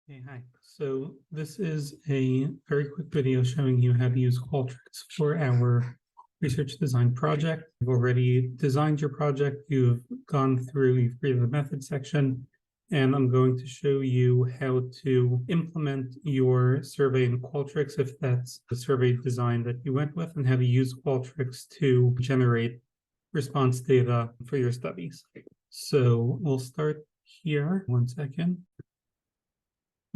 Hey, hi. So this is a very quick video showing you how to use Qualtrics for our research design project. You've already designed your project, you've you've created the method section, and I'm going to show you how to implement your survey in Qualtrics if that's the survey design that you went with, and how to use Qualtrics to generate response data for your studies. So we'll start here. One second.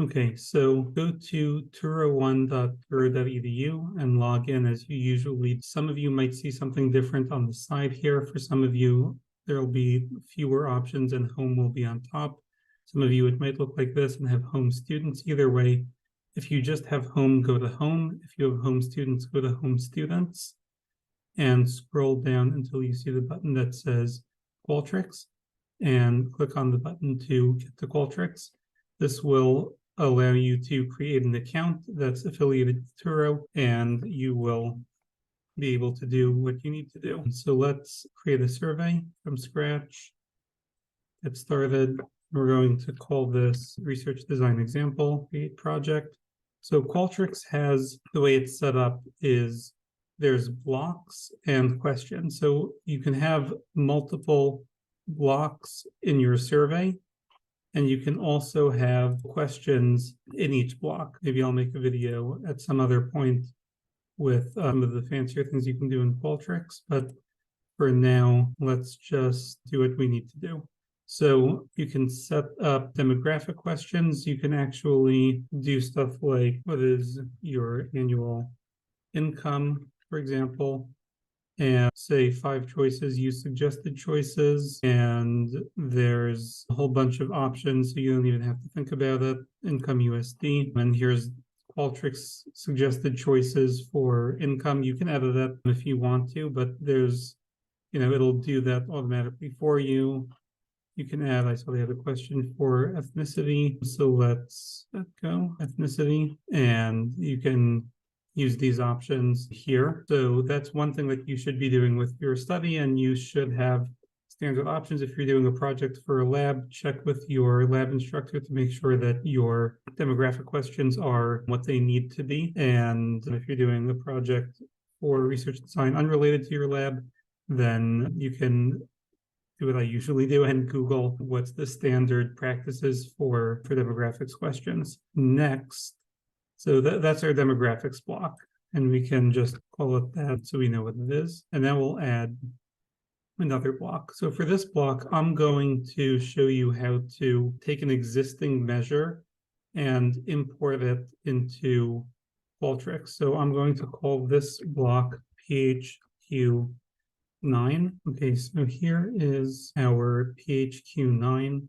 Okay, so go to touro1.touro.edu and log in as you usually. Some of you might see something different on the side here. For some of you, there'll be fewer options and home will be on top. Some of you, it might look like this and have home students. Either way, if you just have home, go to home. If you have home students, go to home students and scroll down until you see the button that says Qualtrics and click on the button to get to Qualtrics. This will allow you to create an account that's affiliated with Touro, and you will be able to do what you need to do. So let's create a survey from scratch. Get started. We're going to call this research design example, create project. So Qualtrics has, the way it's set up is there's blocks and questions. So you can have multiple blocks in your survey, and you can also have questions in each block. Maybe I'll make a video at some other point with some of the fancier things you can do in Qualtrics, but for now, let's just do what we need to do. So you can set up demographic questions. You can actually do stuff like, what is your annual income, for example, and say 5 choices, use suggested choices, and there's a whole bunch of options, so you don't even have to think about it. Income USD, and here's Qualtrics suggested choices for income. You can edit it if you want to, but there's, it'll do that automatically for you. You can add, I saw they had a question for ethnicity, so let's go ethnicity, and you can use these options here. So that's one thing that you should be doing with your study, and you should have standard options. If you're doing a project for a lab, check with your lab instructor to make sure that your demographic questions are what they need to be. And if you're doing a project for research design unrelated to your lab, then you can do what I usually do and Google what's the standard practices for demographics questions. Next, so that's our demographics block, and we can just call it that so we know what it is. And then we'll add another block. So for this block, I'm going to show you how to take an existing measure and import it into Qualtrics. So I'm going to call this block PHQ9. Okay, so here is our PHQ9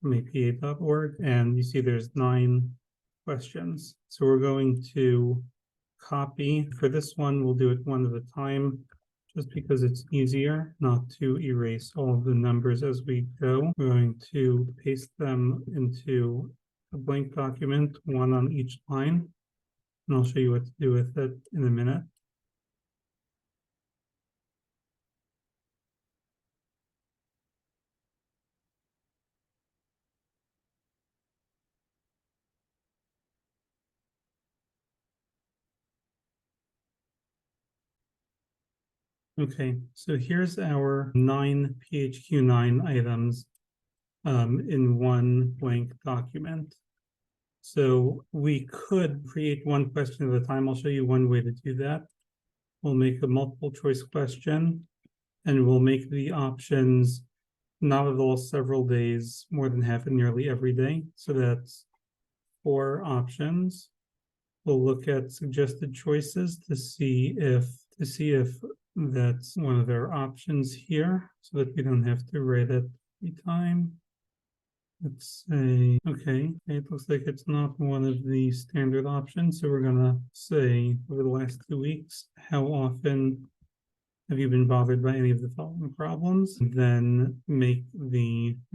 from apa.org, and you see there's 9 questions. So we're going to copy. For this one, we'll do it one at a time, just because it's easier not to erase all of the numbers as we go. We're going to paste them into a blank document, one on each line, and I'll show you what to do with it in a minute. Okay, so here's our 9 PHQ9 items in one blank document. So we could create one question at a time. I'll show you one way to do that. We'll make a multiple choice question, and we'll make the options not at all several days, more than half and nearly every day. So that's 4 options. We'll look at suggested choices to see if that's one of their options here, so that we don't have to write it every time. Let's say, okay, it looks like it's not one of the standard options, so we're gonna say over the last 2 weeks, how often have you been bothered by any of the following problems? Then make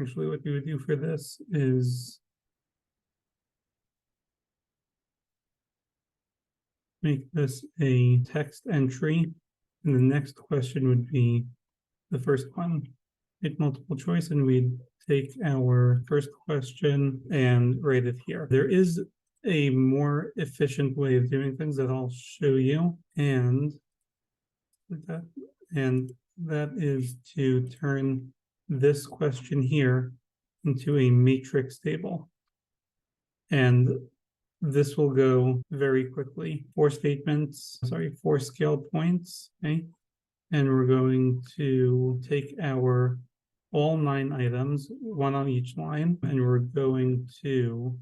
actually what we would do for this is make this a text entry, and the next question would be the first one. Make multiple choice, and we'd take our first question and write it here. There is a more efficient way of doing things that I'll show you, and that is to turn this question here into a matrix table. And this will go very quickly. 4 scale points, okay? And we're going to take our all 9 items, 1 on each line, and we're going to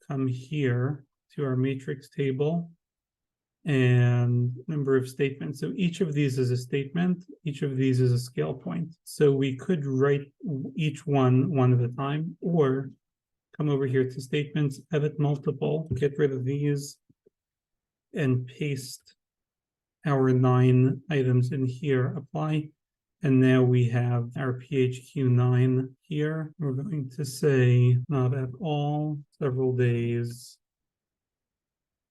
come here to our matrix table and number of statements. So each of these is a statement, each of these is a scale point. So we could write each one at a time, or come over here to statements, edit multiple, get rid of these, and paste our 9 items in here, apply. And now we have our PHQ-9 here. We're going to say not at all, several days,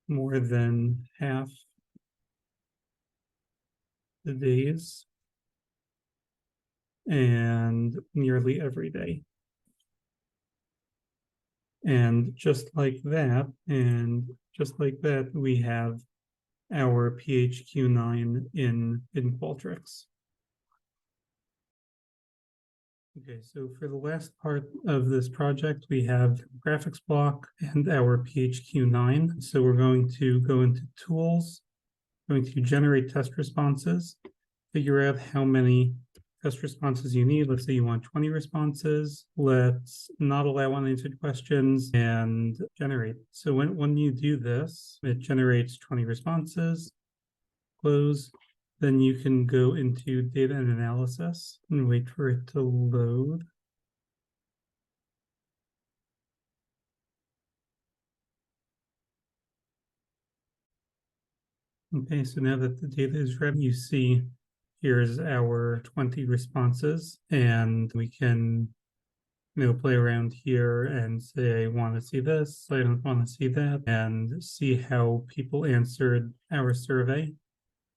more than half the days, and nearly every day. And just like that, we have our PHQ-9 in Qualtrics. Okay, so for the last part of this project, we have graphics block and our PHQ-9. So we're going to go into tools, going to generate test responses, figure out how many test responses you need. Let's say you want 20 responses. Let's not allow unanswered questions and generate. So when you do this, it generates 20 responses, close. Then you can go into data and analysis and wait for it to load. Okay, so now that the data is ready, you see here's our 20 responses, and we can play around here and say, I want to see this, I don't want to see that, and see how people answered our survey.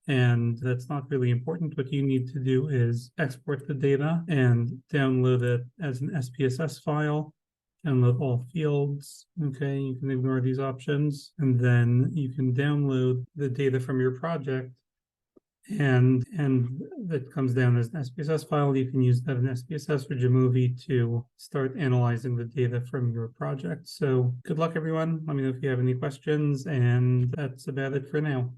And that's not really important. What you need to do is export the data and download it as an SPSS file, download all fields. Okay, you can ignore these options, and then you can download the data from your project, and that comes down as an SPSS file. You can use that in SPSS or Jamovie to start analyzing the data from your project. So good luck, everyone. Let me know if you have any questions, and that's about it for now.